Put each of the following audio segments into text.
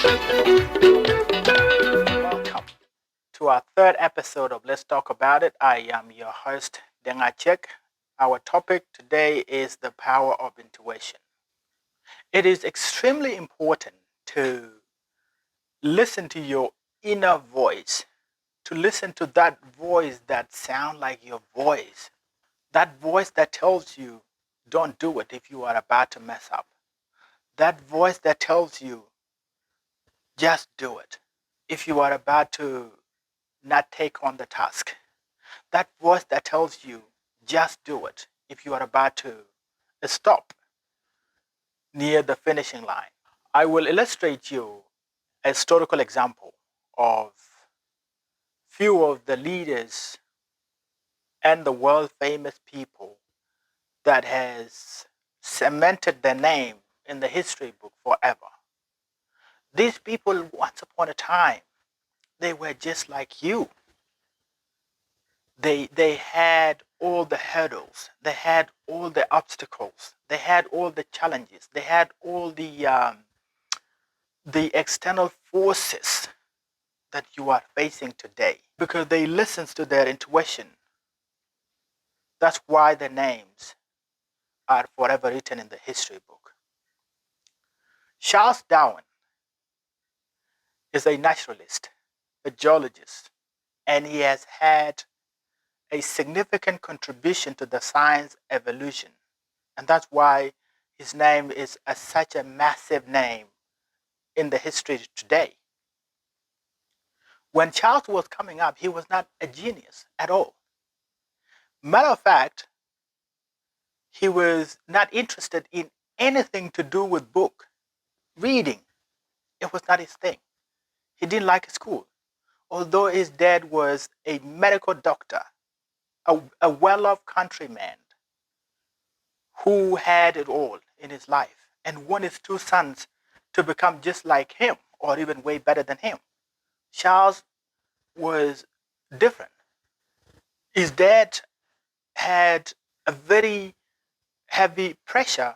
Welcome to our third episode of Let's Talk About It. I am your host, Dengachek. Our topic today is the power of intuition. It is extremely important to listen to your inner voice, to listen to that voice that sounds like your voice, that voice that tells you, don't do it if you are about to mess up, that voice that tells you, just do it if you are about to not take on the task. That voice that tells you, just do it if you are about to stop near the finishing line. I will illustrate you a historical example of few of the leaders and the world famous people that has cemented their name in the history book forever. These people, once upon a time, they were just like you. They had all the hurdles, they had all the obstacles, they had all the challenges, they had all the external forces that you are facing today because they listened to their intuition. That's why their names are forever written in the history book. Charles Darwin is a naturalist, a geologist, and he has had a significant contribution to the science evolution. And that's why his name is such a massive name in the history today. When Charles was coming up, he was not a genius at all. Matter of fact, he was not interested in anything to do with book reading. It was not his thing. He didn't like school. Although his dad was a medical doctor, a well-off countryman who had it all in his life and wanted his two sons to become just like him or even way better than him. Charles was different. His dad had a very heavy pressure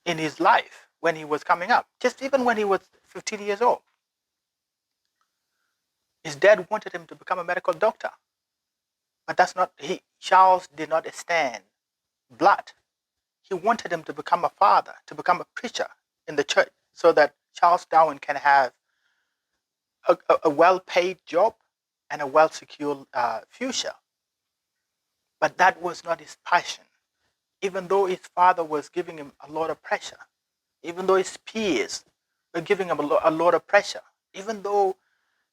in his life when he was coming up, just even when he was 15 years old. His dad wanted him to become a medical doctor, but Charles did not stand blood. He wanted him to become a father, to become a preacher in the church, so that Charles Darwin can have a well-paid job and a well-secured future. But that was not his passion. Even though his father was giving him a lot of pressure, even though his peers were giving him a lot of pressure, even though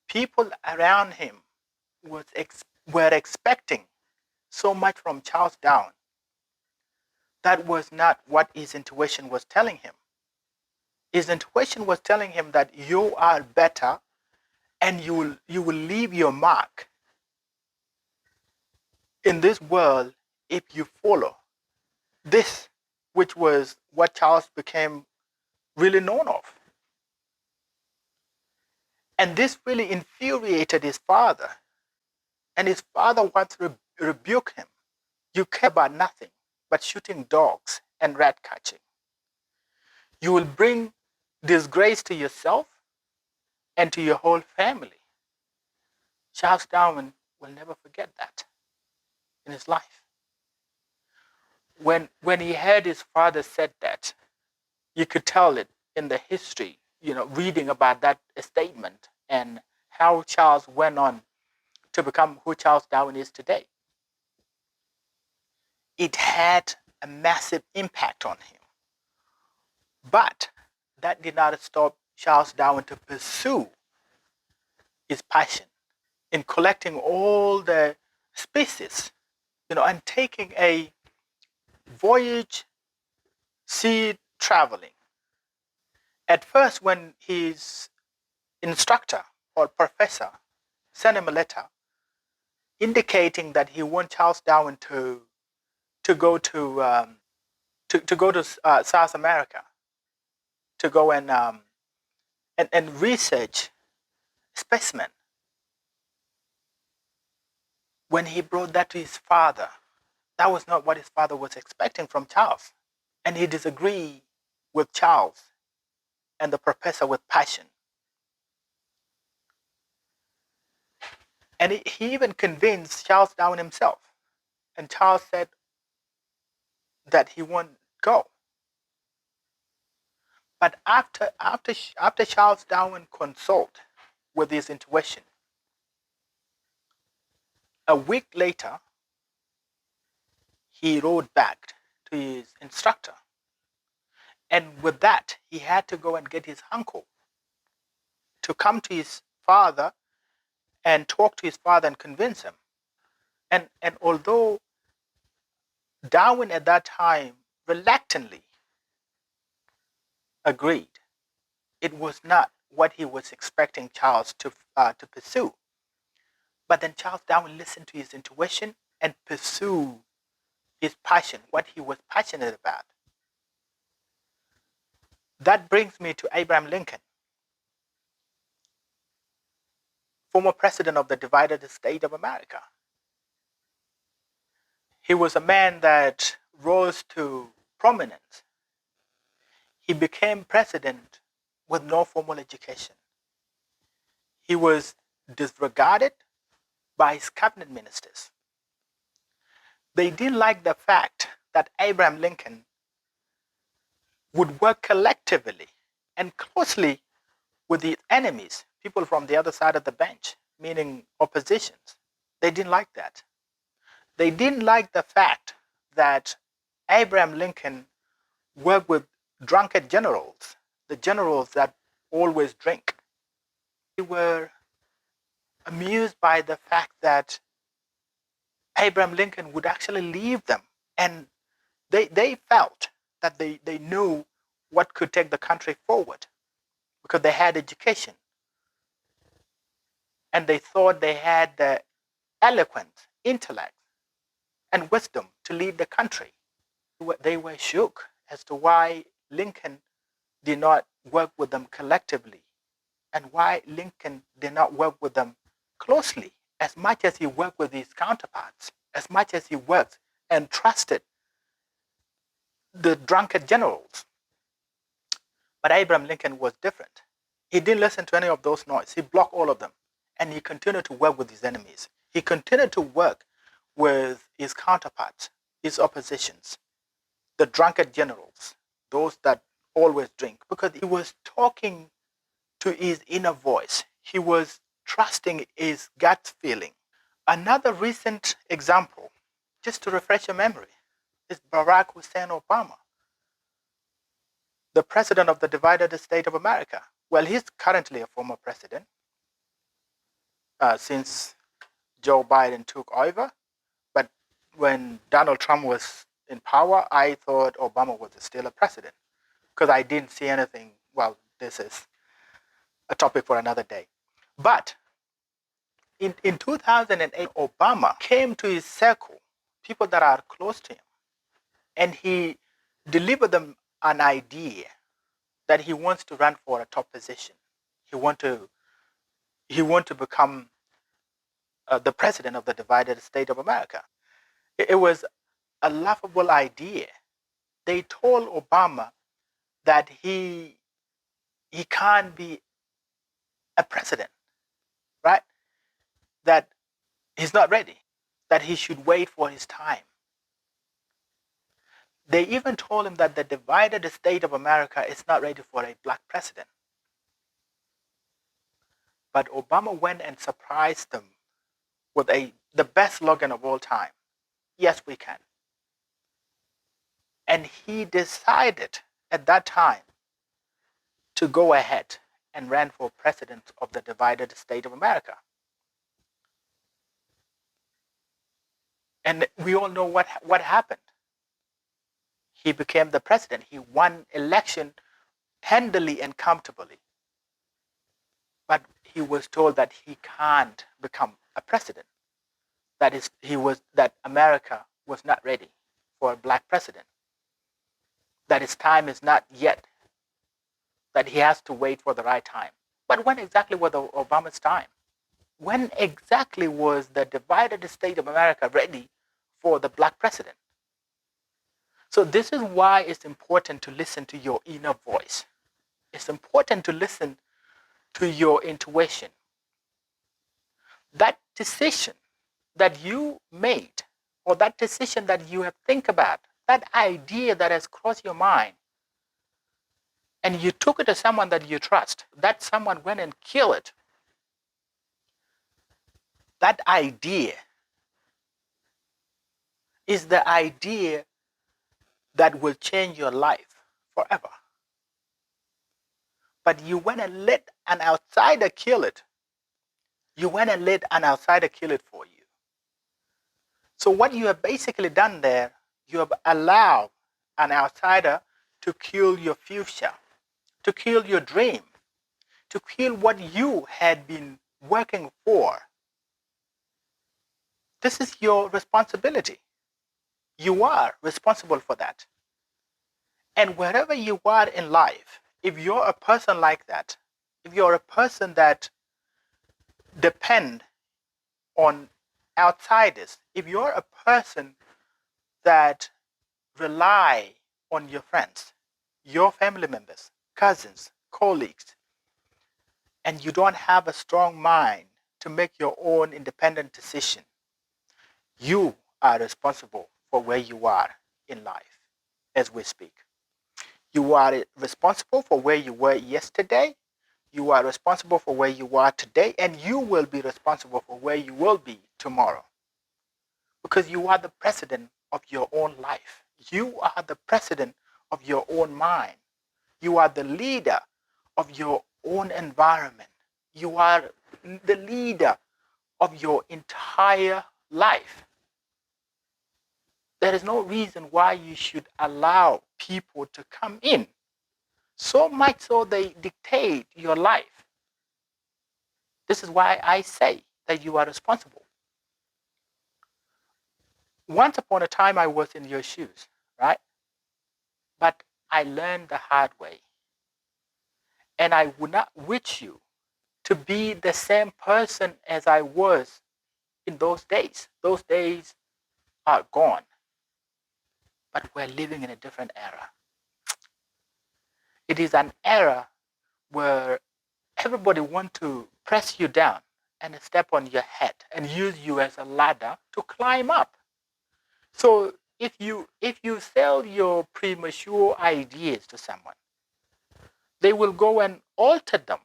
people around him were expecting so much from Charles Darwin, that was not what his intuition was telling him. His intuition was telling him that you are better and you will leave your mark in this world if you follow this, which was what Charles became really known of. And this really infuriated his father. And his father once rebuked him. You care about nothing but shooting dogs and rat catching. You will bring disgrace to yourself and to your whole family. Charles Darwin will never forget that in his life. When he heard his father said that, you could tell it in the history, reading about that statement and how Charles went on to become who Charles Darwin is today. It had a massive impact on him. But that did not stop Charles Darwin to pursue his passion in collecting all the species, and taking a voyage sea traveling. At first, when his instructor or professor sent him a letter indicating that he wants Charles Darwin to go to South America, to go and research specimen. When he brought that to his father, that was not what his father was expecting from Charles, and he disagreed with Charles. and the professor with passion. And he even convinced Charles Darwin himself. And Charles said that he won't go. But after Charles Darwin consulted with his intuition, a week later, he wrote back to his instructor. And with that, he had to go and get his uncle to come to his father and talk to his father and convince him. And although Darwin at that time reluctantly agreed, it was not what he was expecting Charles to pursue. But then Charles Darwin listened to his intuition and pursued his passion, what he was passionate about. That brings me to Abraham Lincoln, former president of the divided state of America. He was a man that rose to prominence. He became president with no formal education. He was disregarded by his cabinet ministers. They didn't like the fact that Abraham Lincoln would work collectively and closely with his enemies, people from the other side of the bench, meaning oppositions. They didn't like that. They didn't like the fact that Abraham Lincoln worked with drunkard generals, the generals that always drink. They were amused by the fact that Abraham Lincoln would actually leave them, and they felt that they knew what could take the country forward because they had education and they thought they had the eloquence, intellect, and wisdom to lead the country. They were shook as to why Lincoln did not work with them collectively and why Lincoln did not work with them closely as much as he worked with his counterparts, as much as he worked and trusted the drunkard generals. But Abraham Lincoln was different. He didn't listen to any of those noise. He blocked all of them. And he continued to work with his enemies. He continued to work with his counterparts, his oppositions, the drunkard generals, those that always drink, because he was talking to his inner voice. He was trusting his gut feeling. Another recent example, just to refresh your memory, is Barack Hussein Obama, the president of the divided state of America. Well, he's currently a former president since Joe Biden took over. But when Donald Trump was in power, I thought Obama was still a president because I didn't see anything. Well, this is a topic for another day. But in 2008, Obama came to his circle, people that are close to him, and he delivered them an idea that he wants to run for a top position. He want to become the president of the divided state of America. It was a laughable idea. They told Obama that he can't be a president, right? That he's not ready, that he should wait for his time. They even told him that the divided state of America is not ready for a black president. But Obama went and surprised them with the best slogan of all time. Yes, we can. And he decided at that time to go ahead and ran for president of the divided state of America. And we all know what happened. He became the president. He won election handily and comfortably. But he was told that he can't become a president. That America was not ready for a black president. That his time is not yet. That he has to wait for the right time. But when exactly was Obama's time? When exactly was the divided state of America ready for the black president? So this is why it's important to listen to your inner voice. It's important to listen to your intuition. That decision that you made, or that decision that you have think about, that idea that has crossed your mind, and you took it to someone that you trust, that someone went and killed it. That idea is the idea that will change your life forever. But you went and let an outsider kill it. You went and let an outsider kill it for you. So what you have basically done there, you have allowed an outsider to kill your future, to kill your dream, to kill what you had been working for. This is your responsibility. You are responsible for that. And wherever you are in life, if you're a person like that, if you're a person that depend on outsiders, if you're a person that rely on your friends, your family members, cousins, colleagues, and you don't have a strong mind to make your own independent decision, you are responsible for where you are in life as we speak. You are responsible for where you were yesterday. You are responsible for where you are today, and you will be responsible for where you will be tomorrow. Because you are the president of your own life. You are the president of your own mind. You are the leader of your own environment. You are the leader of your entire life. There is no reason why you should allow people to come in, so much so they dictate your life. This is why I say that you are responsible. Once upon a time, I was in your shoes, right? But I learned the hard way. And I would not wish you to be the same person as I was in those days. Those days are gone. But we're living in a different era. It is an era where everybody wants to press you down and step on your head and use you as a ladder to climb up. So if you sell your premature ideas to someone, they will go and alter them,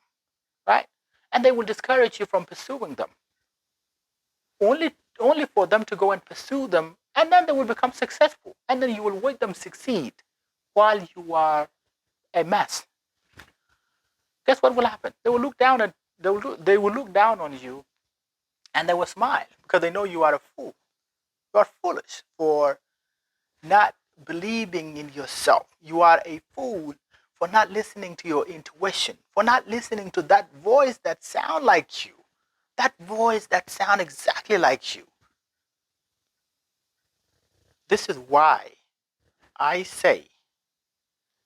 right? And they will discourage you from pursuing them. Only for them to go and pursue them, and then they will become successful. And then you will watch them succeed while you are a mess. Guess what will happen? They will look down and they will look down on you, and they will smile because they know you are a fool. You are foolish for not believing in yourself. You are a fool for not listening to your intuition, for not listening to that voice that sounds like you, that voice that sounds exactly like you. This is why I say,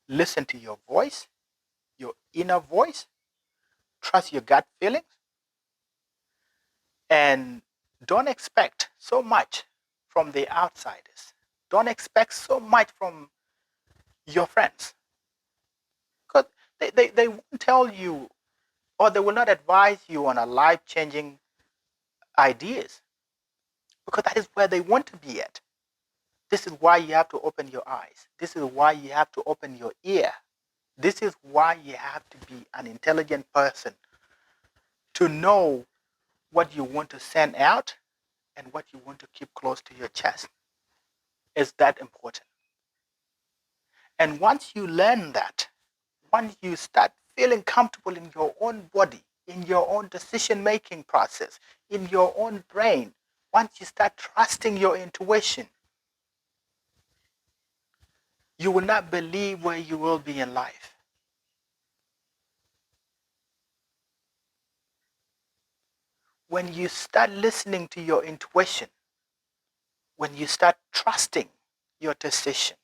listen to your voice, your inner voice, trust your gut feelings, and don't expect so much from the outsiders. Don't expect so much from your friends. Because they won't tell you, or they will not advise you on a life-changing ideas, because that is where they want to be at. This is why you have to open your eyes. This is why you have to open your ear. This is why you have to be an intelligent person to know what you want to send out and what you want to keep close to your chest. It's that important. And once you learn that, once you start feeling comfortable in your own body, in your own decision-making process, in your own brain, once you start trusting your intuition, you will not believe where you will be in life. When you start listening to your intuition, when you start trusting your decision,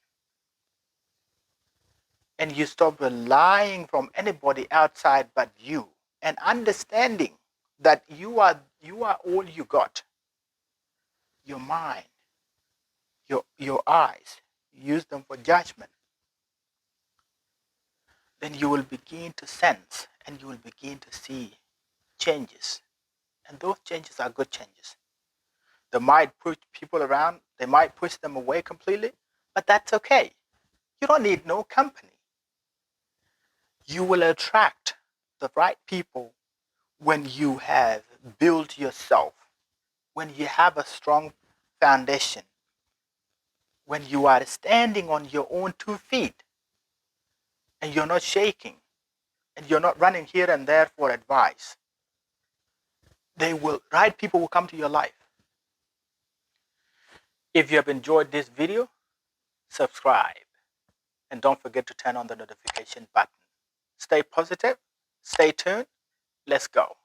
and you stop relying from anybody outside but you, and understanding that you are all you got, your mind, your eyes, use them for judgment. then you will begin to sense and you will begin to see changes. And those changes are good changes. They might push people around, they might push them away completely, but that's okay. You don't need no company. You will attract the right people when you have built yourself, when you have a strong foundation, when you are standing on your own 2 feet and you're not shaking and you're not running here and there for advice. Right people will come to your life. If you have enjoyed this video, subscribe and don't forget to turn on the notification button. Stay positive, stay tuned, let's go.